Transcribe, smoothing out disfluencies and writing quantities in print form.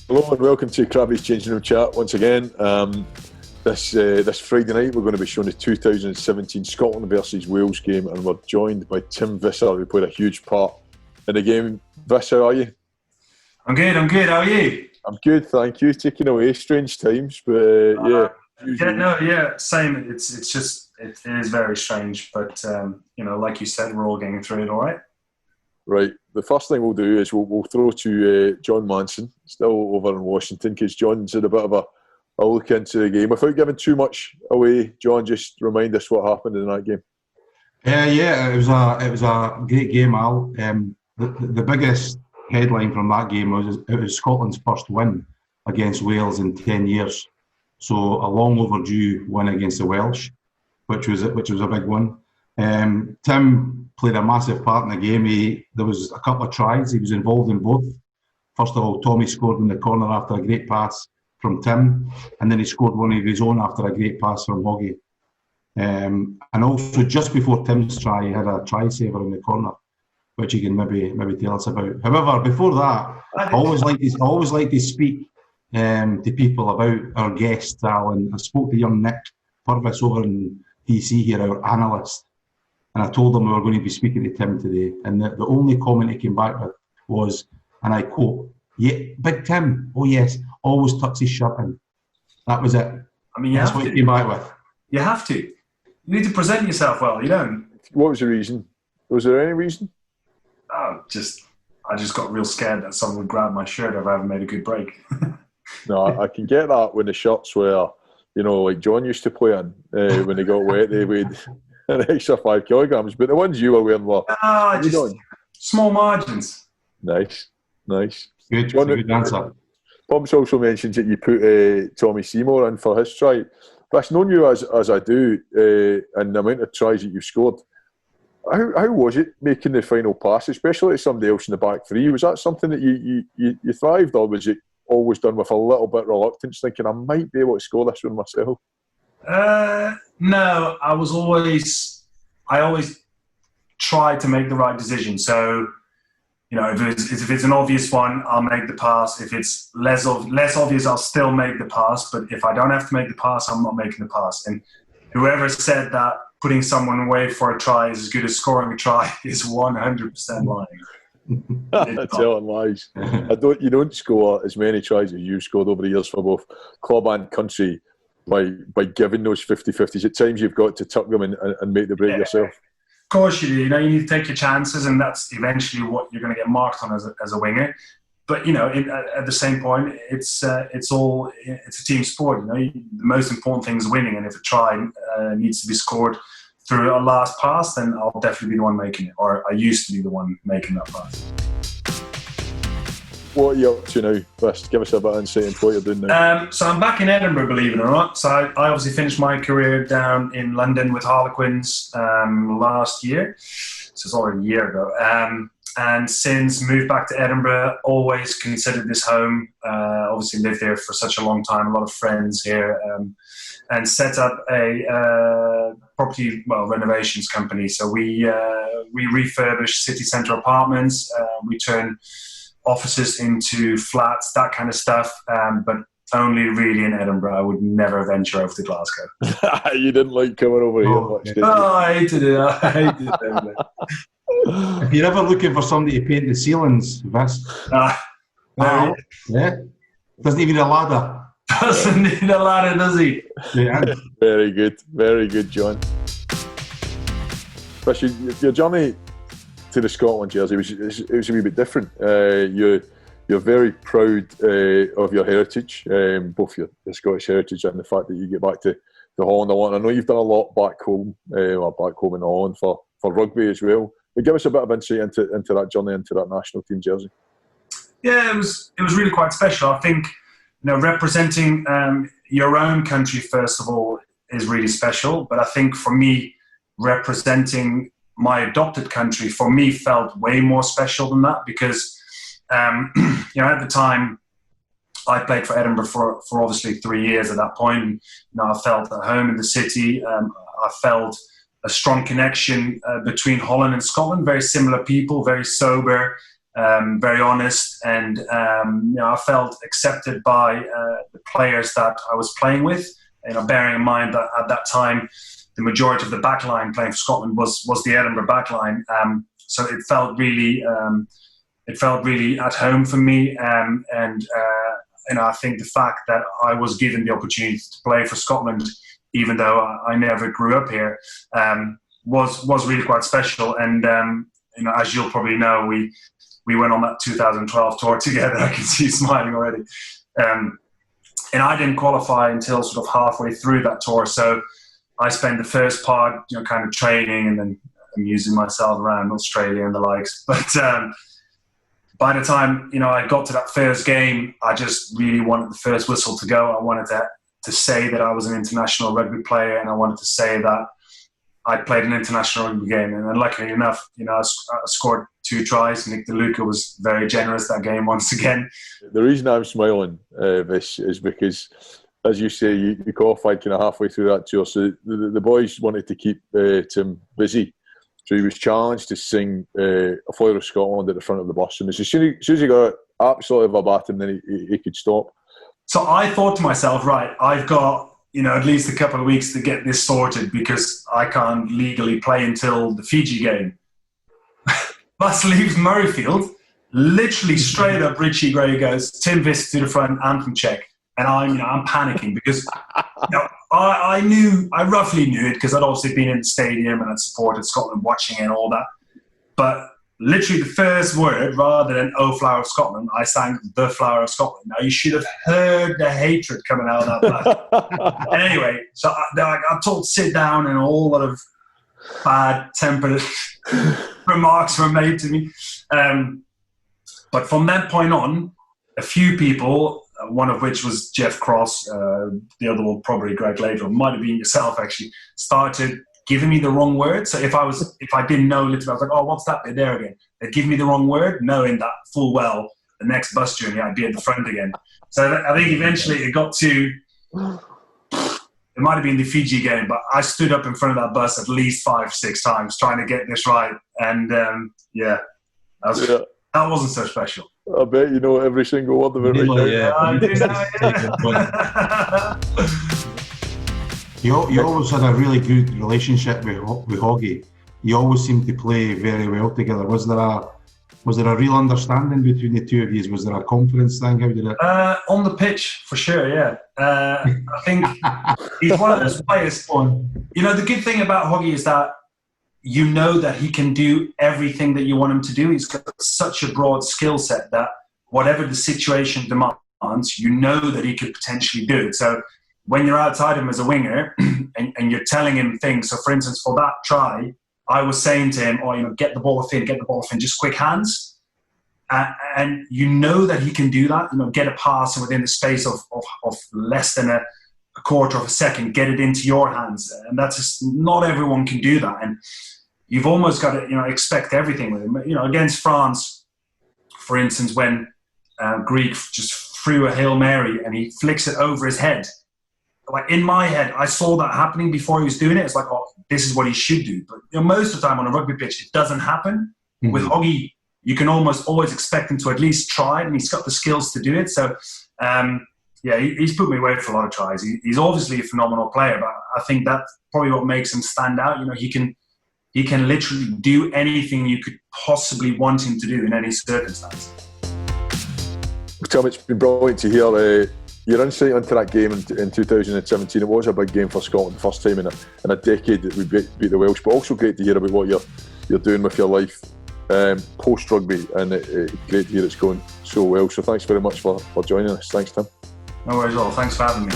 Hello and welcome to Crabbie's Changing Room Chat once again. This Friday night we're going to be showing the 2017 Scotland versus Wales game, and we're joined by Tim Visser, who played a huge part in the game. Viss, how are you? I'm good. How are you? I'm good, thank you. Taking away strange times, but same. It is very strange, but like you said, we're all getting through it, all right. Right. The first thing we'll do is we'll throw to John Manson, still over in Washington, because John's had a bit of a look into the game. Without giving too much away, John, just remind us what happened in that game. It was a great game, Al. The biggest headline from that game was it was Scotland's first win against Wales in 10 years. So a long overdue win against the Welsh, which was a big one. Tim played a massive part in the game. There was a couple of tries. He was involved in both. First of all, Tommy scored in the corner after a great pass from Tim, and then he scored one of his own after a great pass from Hoggy. And also, just before Tim's try, he had a try saver in the corner, which he can maybe tell us about. However, before that, I always like to speak to people about our guests, Al, and I spoke to young Nick Purvis over in DC here, our analyst. And I told him we were going to be speaking to Tim today. And the only comment he came back with was, and I quote, "Yeah, Big Tim, oh yes, always tucks his shirt in." That was it. I mean, that's what he came back with. You have to. You need to present yourself well, you don't. What was the reason? Was there any reason? I just got real scared that someone would grab my shirt if I haven't made a good break. No, I can get that when the shirts were, like John used to play in, when they got wet, they weighed an extra 5 kilograms. But the ones you were wearing were just small margins. Nice. Good answer. Bumps also mentions that you put Tommy Seymour in for his try. But knowing you as I do, and the amount of tries that you've scored, how was it making the final pass, especially to somebody else in the back three? Was that something that you thrived, or was it always done with a little bit of reluctance, thinking I might be able to score this one myself? No, I always tried to make the right decision. So, if it's an obvious one, I'll make the pass. If it's less obvious, I'll still make the pass. But if I don't have to make the pass, I'm not making the pass. And whoever said that putting someone away for a try is as good as scoring a try is 100% lying. Telling lies. You don't score as many tries as you've scored over the years for both club and country by giving those 50-50s. At times you've got to tuck them and make the break yourself. Of course you do. You need to take your chances, and that's eventually what you're going to get marked on as a winger. But at the same point, it's a team sport. The most important thing is winning, and if a try needs to be scored through a last pass, then I'll definitely be the one making it, or I used to be the one making that pass. What are you up to now, Best? Give us a bit of insight into what you're doing now. So I'm back in Edinburgh, believe it or not. So I obviously finished my career down in London with Harlequins last year. So it's already a year ago. And since moved back to Edinburgh, always considered this home. Obviously lived there for such a long time, a lot of friends here. And set up a property renovations company. So we refurbish city centre apartments. We turn offices into flats, that kind of stuff. But only really in Edinburgh. I would never venture over to Glasgow. You didn't like coming over here much, did you? Oh, I hated it. If you're ever looking for somebody to paint the ceilings, Viss. No. Yeah. Doesn't even need a ladder. Doesn't need a ladder, does he? Yeah. Very good, John. But your journey to the Scotland jersey was a wee bit different. You're very proud of your heritage, both your Scottish heritage and the fact that you get back to Holland a lot. And I know you've done a lot back home in Holland for rugby as well. But give us a bit of insight into that journey, into that national team jersey. Yeah, it was really quite special. I think representing your own country first of all is really special. But I think for me, representing my adopted country for me felt way more special than that because at the time I played for Edinburgh for obviously 3 years at that point. I felt at home in the city. I felt a strong connection between Holland and Scotland. Very similar people, very sober, very honest, and I felt accepted by the players that I was playing with. Bearing in mind that at that time, the majority of the backline playing for Scotland was the Edinburgh backline. So it felt really at home for me. I think the fact that I was given the opportunity to play for Scotland, even though I never grew up here, was really quite special. And as you'll probably know, we went on that 2012 tour together. I can see you smiling already. And I didn't qualify until sort of halfway through that tour. So I spent the first part, kind of training and then amusing myself around Australia and the likes. But by the time, I got to that first game, I just really wanted the first whistle to go. I wanted to say that I was an international rugby player, and I wanted to say that I played an international rugby game. And then luckily enough, I scored 2 tries. Nick DeLuca was very generous that game once again. The reason I'm smiling, Vish, is because, as you say, you qualified kind of halfway through that tour. So the boys wanted to keep Tim busy. So he was challenged to sing A Flower of Scotland at the front of the bus. And as soon as he got absolutely verbatim, then he could stop. So I thought to myself, right, I've got at least a couple of weeks to get this sorted, because I can't legally play until the Fiji game. Bus leaves Murrayfield, literally straight up Richie Gray goes, Tim Visser to the front, anthem check. And I'm panicking because I roughly knew it, because I'd obviously been in the stadium and I'd supported Scotland watching it and all that. But literally the first word, rather than "Oh Flower of Scotland," I sang "The Flower of Scotland." Now you should have heard the hatred coming out of that bus. And anyway, so I told to sit down, and a whole lot of bad-tempered remarks were made to me. But from that point on, a few people, one of which was Jeff Cross, the other one probably Greg later, or might have been yourself actually, started giving me the wrong word. So if I didn't know literally, I was like, oh, what's that bit there again? They'd give me the wrong word, knowing that full well the next bus journey I'd be at the front again. So I think eventually it got to, it might have been the Fiji game, but I stood up in front of that bus at least 5-6 times trying to get this right. And that wasn't so special. I bet you know every single word of it right now. You always had a really good relationship with Hoggy. You always seemed to play very well together. Was there a real understanding between the two of you? Was there a confidence thing? How did it? On the pitch, for sure, yeah. I think he's one of those players. The good thing about Hoggy is that that he can do everything that you want him to do. He's got such a broad skill set that whatever the situation demands, that he could potentially do it. So when you're outside him as a winger and you're telling him things, so for instance, for that try, I was saying to him, get the ball off in, just quick hands. And that he can do that, get a pass and within the space of less than a quarter of a second, get it into your hands. And that's just, not everyone can do that. And you've almost got to, expect everything with him. Against France, for instance, when Greek just threw a Hail Mary and he flicks it over his head. Like in my head, I saw that happening before he was doing it. It's like, oh, this is what he should do. But most of the time on a rugby pitch, it doesn't happen. Mm-hmm. With Hoggy, you can almost always expect him to at least try, and he's got the skills to do it. So, he's put me away for a lot of tries. He's obviously a phenomenal player, but I think that's probably what makes him stand out. He can literally do anything you could possibly want him to do in any circumstance. Tom, it's been brilliant to hear your insight into that game in 2017. It was a big game for Scotland, the first time in a decade that we beat the Welsh, but also great to hear about what you're doing with your life post-rugby, and great to hear it's going so well. So thanks very much for joining us. Thanks, Tim. No worries at all. Thanks for having me.